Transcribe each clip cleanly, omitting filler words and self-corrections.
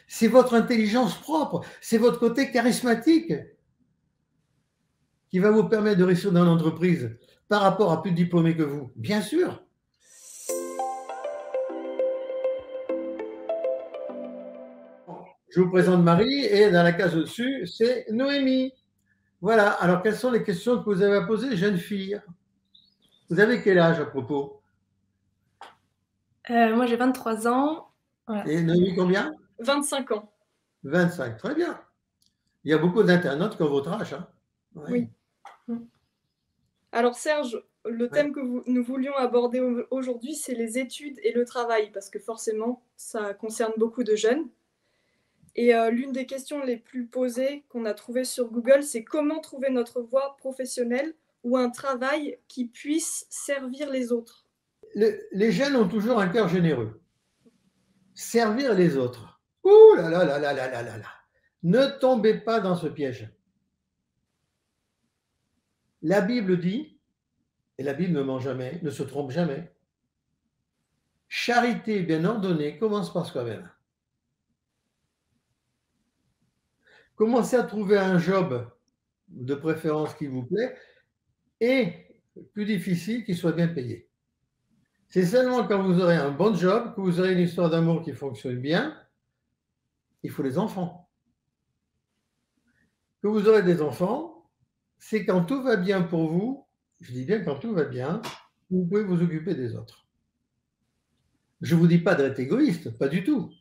C'est votre intelligence propre, c'est votre côté charismatique qui va vous permettre de réussir dans l'entreprise par rapport à plus diplômés que vous. Bien sûr. Je vous présente Marie et dans la case au-dessus, c'est Noémie. Voilà. Alors, quelles sont les questions que vous avez à poser, jeune fille? Vous avez quel âge à propos? Moi, j'ai 23 ans. Voilà. Et Noémie, combien? 25 ans. 25, très bien. Il y a beaucoup d'internautes qui ont votre âge. Hein? Oui. Alors, Serge, le thème que nous voulions aborder aujourd'hui, c'est les études et le travail, parce que forcément, ça concerne beaucoup de jeunes. Et l'une des questions les plus posées qu'on a trouvées sur Google, c'est comment trouver notre voie professionnelle ou un travail qui puisse servir les autres. Les jeunes ont toujours un cœur généreux. Servir les autres. Ouh là là là là là là là là. Ne tombez pas dans ce piège. La Bible dit, et la Bible ne ment jamais, ne se trompe jamais, charité bien ordonnée commence par soi-même. Commencez à trouver un job de préférence qui vous plaît et, plus difficile, qui soit bien payé. C'est seulement quand vous aurez un bon job, que vous aurez une histoire d'amour qui fonctionne bien, il faut les enfants. Que vous aurez des enfants, c'est quand tout va bien pour vous, je dis bien quand tout va bien, vous pouvez vous occuper des autres. Je ne vous dis pas d'être égoïste, pas du tout.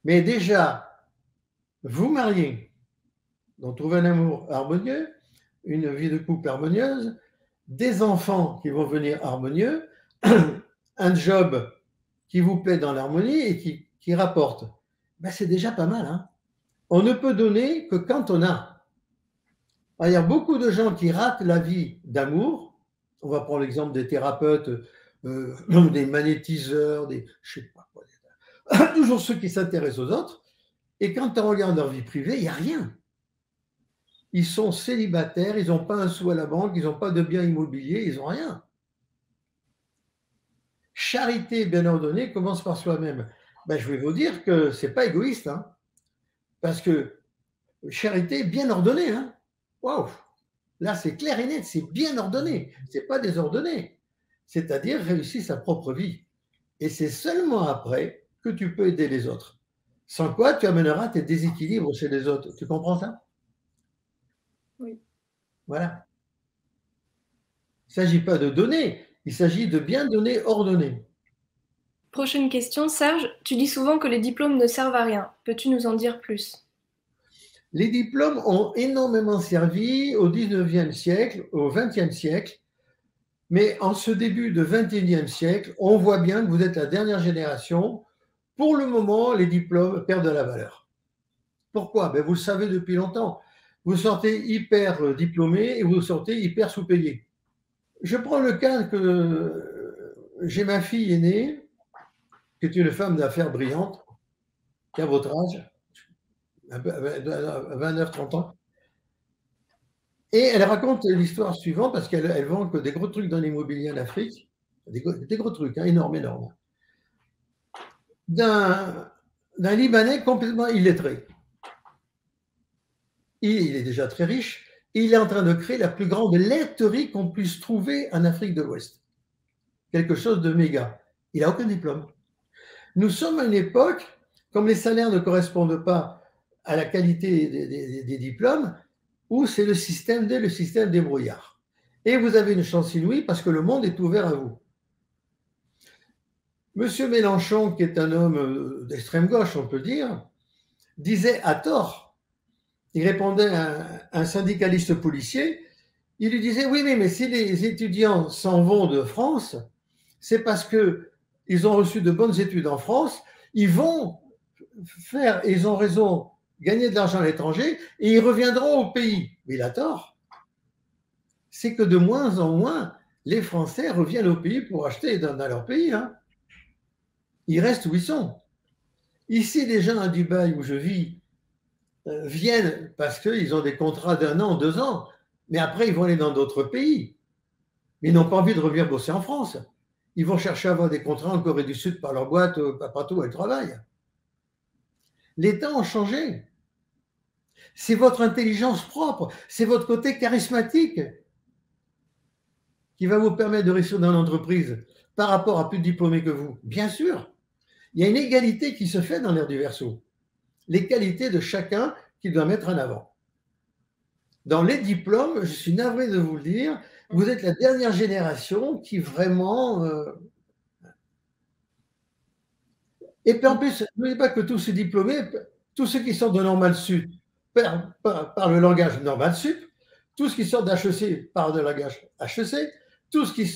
Mais déjà, vous mariez, donc trouver un amour harmonieux, une vie de couple harmonieuse, des enfants qui vont venir harmonieux, un job qui vous plaît dans l'harmonie et qui rapporte. Ben, c'est déjà pas mal. Hein. On ne peut donner que quand on a. Alors, il y a beaucoup de gens qui ratent la vie d'amour. On va prendre l'exemple des thérapeutes, des magnétiseurs, je sais pas quoi. Toujours ceux qui s'intéressent aux autres. Et quand on regarde leur vie privée, il n'y a rien. Ils sont célibataires, ils n'ont pas un sou à la banque, ils n'ont pas de biens immobiliers, ils n'ont rien. Charité bien ordonnée commence par soi-même. Ben, je vais vous dire que ce n'est pas égoïste, hein, parce que charité bien ordonnée. Hein. Waouh! Là, c'est clair et net, c'est bien ordonné, ce n'est pas désordonné. C'est-à-dire réussir sa propre vie. Et c'est seulement après que tu peux aider les autres. Sans quoi, tu amèneras tes déséquilibres chez les autres. Tu comprends ça? Oui. Voilà. Il ne s'agit pas de donner, il s'agit de bien donner, ordonner. Prochaine question, Serge. Tu dis souvent que les diplômes ne servent à rien. Peux-tu nous en dire plus? Les diplômes ont énormément servi au 19e siècle, au 20e siècle, mais en ce début de 21e siècle, on voit bien que vous êtes la dernière génération. Pour le moment, les diplômes perdent de la valeur. Pourquoi? Ben, vous le savez depuis longtemps. Vous sortez hyper diplômé et vous sortez hyper sous-payé. Je prends le cas que j'ai ma fille aînée, qui est une femme d'affaires brillante, qui a votre âge, 29-30 ans. Et elle raconte l'histoire suivante, parce qu'elle vend que des gros trucs dans l'immobilier en Afrique, des gros trucs, hein, énormes, énormes, d'un Libanais complètement illettré. Il est déjà très riche, et il est en train de créer la plus grande laiterie qu'on puisse trouver en Afrique de l'Ouest. Quelque chose de méga. Il n'a aucun diplôme. Nous sommes à une époque, comme les salaires ne correspondent pas à la qualité des diplômes, où c'est le système des brouillards. Et vous avez une chance inouïe parce que le monde est ouvert à vous. Monsieur Mélenchon, qui est un homme d'extrême gauche, on peut dire, disait à tort, il répondait à un syndicaliste policier, il lui disait, oui, mais si les étudiants s'en vont de France, c'est parce qu'ils ont reçu de bonnes études en France, ils vont faire, et ils ont raison, gagner de l'argent à l'étranger, et ils reviendront au pays. Mais il a tort. C'est que de moins en moins, les Français reviennent au pays pour acheter dans leur pays. Hein. Ils restent où ils sont. Ici, les gens à Dubaï, où je vis, viennent parce qu'ils ont des contrats d'1 an, 2 ans, mais après, ils vont aller dans d'autres pays. Mais ils n'ont pas envie de revenir bosser en France. Ils vont chercher à avoir des contrats en Corée du Sud par leur boîte, partout où ils travaillent. Les temps ont changé. C'est votre intelligence propre, c'est votre côté charismatique qui va vous permettre de réussir dans l'entreprise par rapport à plus de diplômés que vous. Bien sûr, il y a une égalité qui se fait dans l'ère du Verseau. Les qualités de chacun qu'il doit mettre en avant. Dans les diplômes, je suis navré de vous le dire, vous êtes la dernière génération qui vraiment... Et puis en plus, n'oubliez pas que tous ces diplômés, tous ceux qui sortent de Normal Sup par le langage Normal Sup, tous qui sortent d'HEC par le langage HEC, tous qui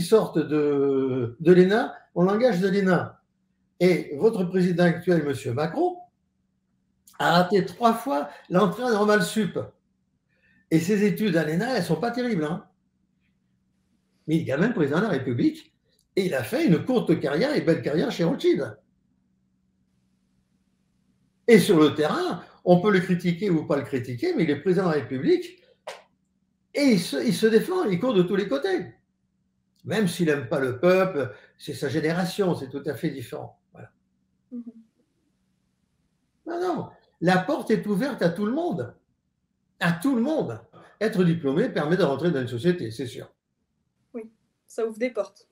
sortent de l'ENA en langage de l'ENA. Et votre président actuel, M. Macron, a raté 3 fois l'entrée en Normal Sup. Et ses études à l'ENA, elles ne sont pas terribles. Hein. Mais il est quand même président de la République et il a fait une courte carrière et belle carrière chez Rothschild. Et sur le terrain, on peut le critiquer ou pas le critiquer, mais il est président de la République et il se défend, il court de tous les côtés. Même s'il n'aime pas le peuple, c'est sa génération, c'est tout à fait différent. Voilà. Non, non, la porte est ouverte à tout le monde. À tout le monde. Être diplômé permet de rentrer dans une société, c'est sûr. Oui, ça ouvre des portes.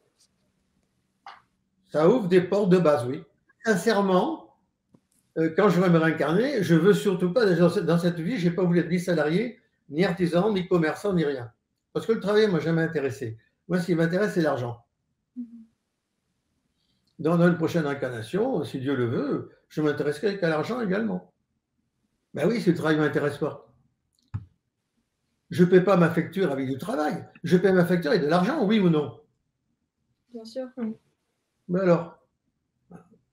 Ça ouvre des portes de base, oui. Sincèrement, quand je vais me réincarner, je ne veux surtout pas, dans cette vie, je n'ai pas voulu être ni salarié, ni artisan, ni commerçant, ni rien. Parce que le travail ne m'a jamais intéressé. Moi, ce qui m'intéresse, c'est l'argent. Dans une prochaine incarnation, si Dieu le veut, je m'intéresserai qu'à l'argent également. Ben oui, si le travail ne m'intéresse pas. Je ne paie pas ma facture avec du travail. Je paie ma facture avec de l'argent, oui ou non? Bien sûr. Mais alors,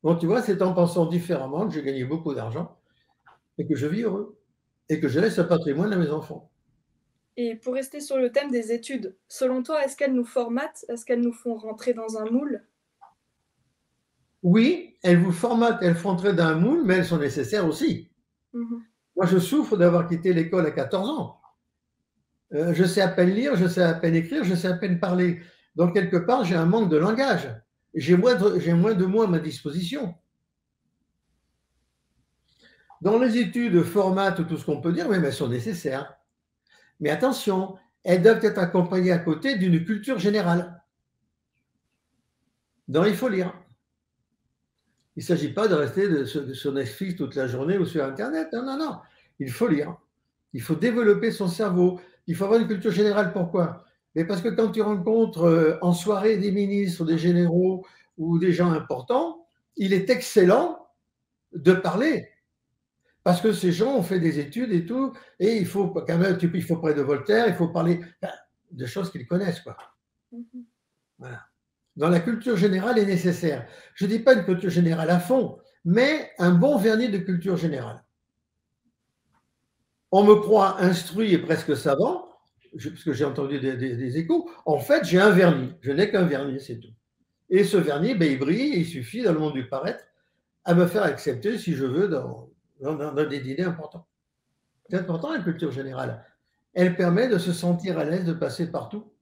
bon, tu vois, c'est en pensant différemment que j'ai gagné beaucoup d'argent et que je vis heureux et que je laisse un patrimoine à mes enfants. Et pour rester sur le thème des études, selon toi, est-ce qu'elles nous formatent? Est-ce qu'elles nous font rentrer dans un moule? Oui, elles vous formatent, elles font entrer dans un moule, mais elles sont nécessaires aussi. Moi, je souffre d'avoir quitté l'école à 14 ans. Je sais à peine lire, je sais à peine écrire, je sais à peine parler. Donc, quelque part, j'ai un manque de langage. J'ai moins de mots à ma disposition. Dans les études, formatent tout ce qu'on peut dire, mais elles sont nécessaires. Mais attention, elles doivent être accompagnées à côté d'une culture générale. Donc, il faut lire. Il ne s'agit pas de rester sur Netflix toute la journée ou sur Internet. Non, non, non. Il faut lire. Il faut développer son cerveau. Il faut avoir une culture générale. Pourquoi? Mais parce que quand tu rencontres en soirée des ministres, des généraux ou des gens importants, il est excellent de parler. Parce que ces gens ont fait des études et tout, et il faut quand même, il faut parler de Voltaire, il faut parler de choses qu'ils connaissent, quoi. Voilà. Donc la culture générale est nécessaire. Je ne dis pas une culture générale à fond, mais un bon vernis de culture générale. On me croit instruit et presque savant, parce que j'ai entendu des échos. En fait, j'ai un vernis. Je n'ai qu'un vernis, c'est tout. Et ce vernis, ben, il brille, et il suffit, dans le monde du paraître, à me faire accepter, si je veux, dans des dîners importants. C'est important, la culture générale. Elle permet de se sentir à l'aise de passer partout.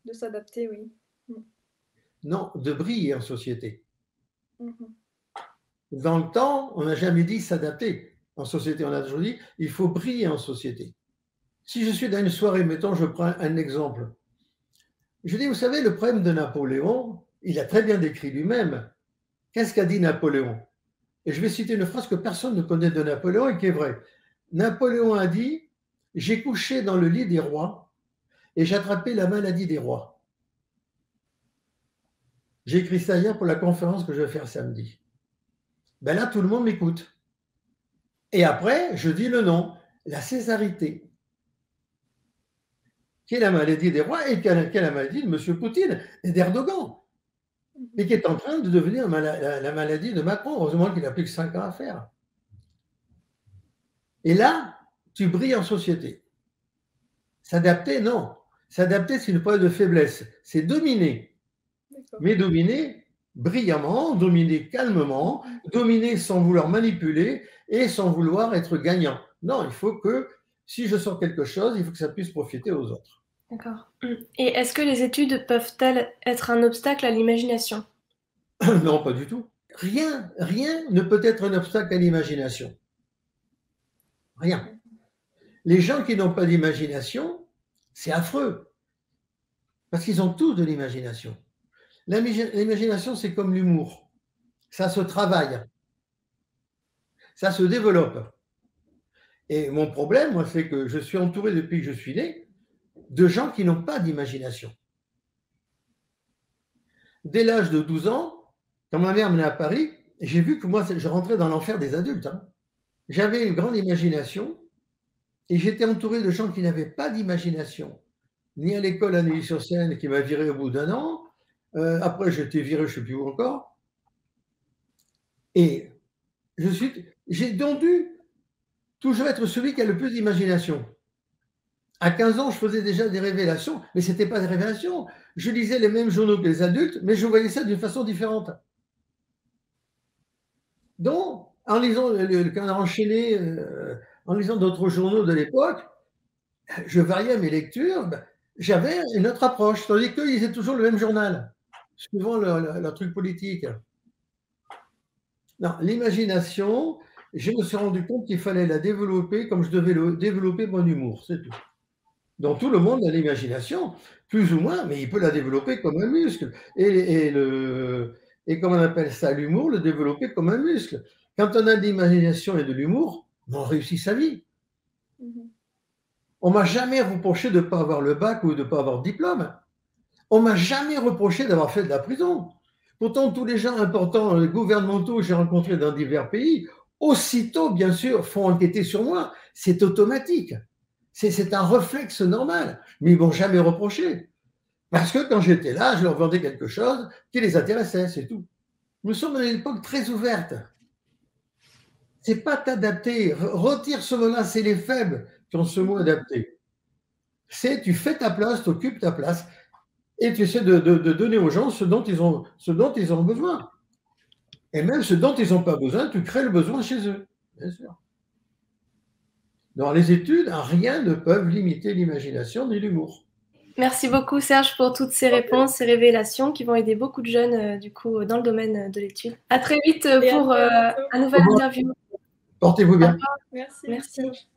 De s'adapter, oui. Non, de briller en société. Dans le temps, on n'a jamais dit s'adapter en société. On a toujours dit il faut briller en société. Si je suis dans une soirée, mettons, je prends un exemple. Je dis, vous savez, le problème de Napoléon, il a très bien décrit lui-même. Qu'est-ce qu'a dit Napoléon? Et je vais citer une phrase que personne ne connaît de Napoléon et qui est vraie. Napoléon a dit, j'ai couché dans le lit des rois et j'ai attrapé la maladie des rois. J'ai écrit ça hier pour la conférence que je vais faire samedi. Ben là, tout le monde m'écoute. Et après, je dis le nom, la césarité, qui est la maladie des rois et qui est la maladie de M. Poutine et d'Erdogan, et qui est en train de devenir la maladie de Macron. Heureusement qu'il n'a plus que 5 ans à faire. Et là, tu brilles en société. S'adapter, non. S'adapter, c'est une preuve de faiblesse. C'est dominer. Mais dominer brillamment, dominer calmement, dominer sans vouloir manipuler et sans vouloir être gagnant. Non, il faut que, si je sors quelque chose, il faut que ça puisse profiter aux autres. D'accord. Et est-ce que les études peuvent-elles être un obstacle à l'imagination? Non, pas du tout. Rien ne peut être un obstacle à l'imagination. Rien. Les gens qui n'ont pas d'imagination, c'est affreux. Parce qu'ils ont tous de l'imagination. L'imagination, c'est comme l'humour. Ça se travaille. Ça se développe. Et mon problème, moi, c'est que je suis entouré depuis que je suis né de gens qui n'ont pas d'imagination. Dès l'âge de 12 ans, quand ma mère menait à Paris, j'ai vu que moi, je rentrais dans l'enfer des adultes. Hein. J'avais une grande imagination et j'étais entouré de gens qui n'avaient pas d'imagination. Ni à l'école à Neuilly-sur-Seine, qui m'a viré au bout d'un an. Après, j'ai été viré, je ne sais plus où encore. Et j'ai donc dû toujours être celui qui a le plus d'imagination. À 15 ans, je faisais déjà des révélations, mais ce n'était pas des révélations. Je lisais les mêmes journaux que les adultes, mais je voyais ça d'une façon différente. Donc, en lisant le Canard enchaîné, en lisant d'autres journaux de l'époque, je variais mes lectures, j'avais une autre approche, tandis qu'ils lisaient toujours le même journal, suivant leur truc politique. Non, l'imagination, je me suis rendu compte qu'il fallait la développer comme je devais développer mon humour, c'est tout. Donc tout le monde a l'imagination, plus ou moins, mais il peut la développer comme un muscle. Et comment on appelle ça, l'humour, le développer comme un muscle. Quand on a de l'imagination et de l'humour, on réussit sa vie. On m'a jamais reproché de ne pas avoir le bac ou de ne pas avoir de diplôme. On m'a jamais reproché d'avoir fait de la prison. Pourtant, tous les gens importants, gouvernementaux que j'ai rencontrés dans divers pays, aussitôt, bien sûr, font enquêter sur moi. C'est automatique. C'est un réflexe normal. Mais ils ne m'ont jamais reproché. Parce que quand j'étais là, je leur vendais quelque chose qui les intéressait, c'est tout. Nous sommes dans une époque très ouverte. C'est pas t'adapter. Retire ce mot-là, c'est les faibles qui ont ce mot adapté. C'est tu fais ta place, tu occupes ta place et tu essaies de donner aux gens ce dont ils ont besoin. Et même ce dont ils n'ont pas besoin, tu crées le besoin chez eux, bien sûr. Dans les études, rien ne peut limiter l'imagination ni l'humour. Merci beaucoup Serge pour toutes ces réponses, ces révélations qui vont aider beaucoup de jeunes du coup dans le domaine de l'étude. À très vite pour un nouvel interview. Portez-vous bien. Merci.